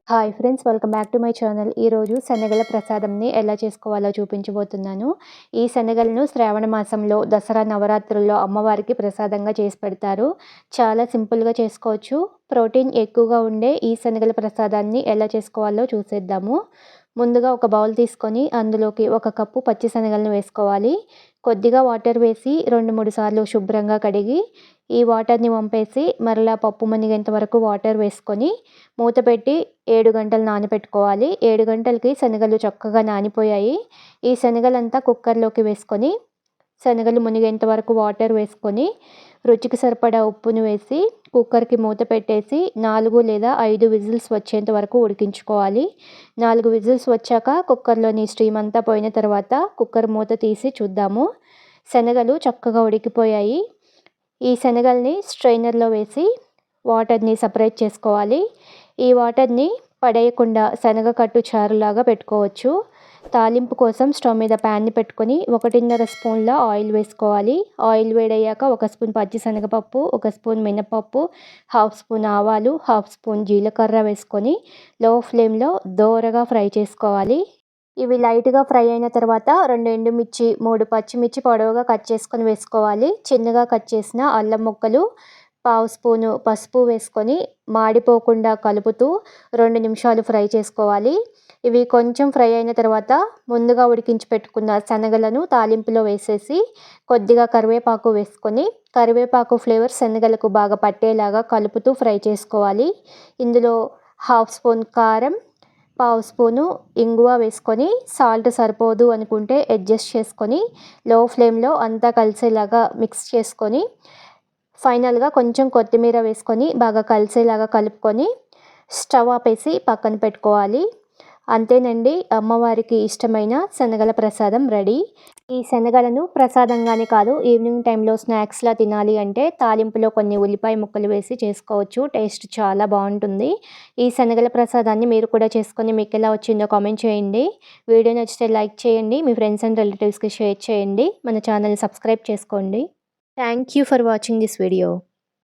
Hi friends, welcome back to my channel. ఈరోజు శనగల ప్రసాదంని ఎలా చేసుకోవాలో చూపించబోతున్నాను. ఈ శనగలను శ్రావణ మాసంలో దసరా నవరాత్రుల్లో అమ్మవారికి ప్రసాదంగా చేసి పెడతారు. చాలా సింపుల్గా చేసుకోవచ్చు. ప్రోటీన్ ఎక్కువగా ఉండే ఈ శనగల ప్రసాదాన్ని ఎలా చేసుకోవాలో చూసేద్దాము. ముందుగా ఒక బౌల్ తీసుకొని అందులోకి 1 కప్పు పచ్చి శనగలను వేసుకోవాలి. కొద్దిగా వాటర్ వేసి 2-3 సార్లు శుభ్రంగా కడిగి ఈ వాటర్ని వంపేసి మరలా పప్పు మునిగేంత వరకు వాటర్ వేసుకొని మూత పెట్టి 7 గంటలు నానబెట్టుకోవాలి. 7 గంటలకి శనగలు చక్కగా నానిపోయాయి. ఈ శనగలంతా కుక్కర్లోకి వేసుకొని శనగలు మునిగేంత వరకు వాటర్ వేసుకొని రుచికి సరిపడా ఉప్పును వేసి కుక్కర్కి మూత పెట్టేసి 4 లేదా 5 విజిల్స్ వచ్చేంత వరకు ఉడికించుకోవాలి. 4 విజిల్స్ వచ్చాక కుక్కర్లోని స్టీమ్ అంతా పోయిన తర్వాత కుక్కర్ మూత తీసి చూద్దాము. శనగలు చక్కగా ఉడికిపోయాయి. ఈ శనగల్ని స్ట్రైనర్లో వేసి వాటర్ని సపరేట్ చేసుకోవాలి. ఈ వాటర్ని పడేయకుండా శనగ కట్టు చారులాగా పెట్టుకోవచ్చు. తాలింపు కోసం స్టవ్ మీద ప్యాన్ని పెట్టుకొని 1.5 స్పూన్ల ఆయిల్ వేసుకోవాలి. ఆయిల్ వేడయ్యాక 1 స్పూన్ పచ్చిశనగపప్పు, 1 స్పూన్ మినపప్పు, 1/2 స్పూన్ ఆవాలు, 1/2 స్పూన్ జీలకర్ర వేసుకొని లో ఫ్లేమ్లో దోరగా ఫ్రై చేసుకోవాలి. ఇవి లైట్గా ఫ్రై అయిన తర్వాత 2 ఎండుమిర్చి, 3 పచ్చిమిర్చి పొడవుగా కట్ చేసుకొని వేసుకోవాలి. చిన్నగా కట్ చేసిన అల్లం ముక్కలు, 1/2 స్పూను పసుపు వేసుకొని మాడిపోకుండా కలుపుతూ 2 నిమిషాలు ఫ్రై చేసుకోవాలి. ఇవి కొంచెం ఫ్రై అయిన తర్వాత ముందుగా ఉడికించి పెట్టుకున్న శనగలను తాలింపులో వేసేసి కొద్దిగా కరివేపాకు వేసుకొని కరివేపాకు ఫ్లేవర్ శనగలకు బాగా పట్టేలాగా కలుపుతూ ఫ్రై చేసుకోవాలి. ఇందులో 1/2 స్పూన్ కారం, 1/2 స్పూను ఇంగువ వేసుకొని సాల్ట్ సరిపోదు అనుకుంటే అడ్జస్ట్ చేసుకొని లో ఫ్లేమ్లో అంతా కలిసేలాగా మిక్స్ చేసుకొని ఫైనల్గా కొంచెం కొత్తిమీర వేసుకొని బాగా కలిసేలాగా కలుపుకొని స్టవ్ ఆపేసి పక్కన పెట్టుకోవాలి. అంతేనండి, అమ్మవారికి ఇష్టమైన శనగల ప్రసాదం రెడీ. ఈ శనగలను ప్రసాదంగానే కాదు, ఈవినింగ్ టైంలో స్నాక్స్లా తినాలి అంటే తాలింపులో కొన్ని ఉల్లిపాయ ముక్కలు వేసి చేసుకోవచ్చు. టేస్ట్ చాలా బాగుంటుంది. ఈ శనగల ప్రసాదాన్ని మీరు కూడా చేసుకొని మీకు ఎలా వచ్చిందో కామెంట్ చేయండి. వీడియో నచ్చితే లైక్ చేయండి. మీ ఫ్రెండ్స్ అండ్ రిలేటివ్స్కి షేర్ చేయండి. మన ఛానల్ని సబ్స్క్రైబ్ చేసుకోండి. Thank you for watching this video.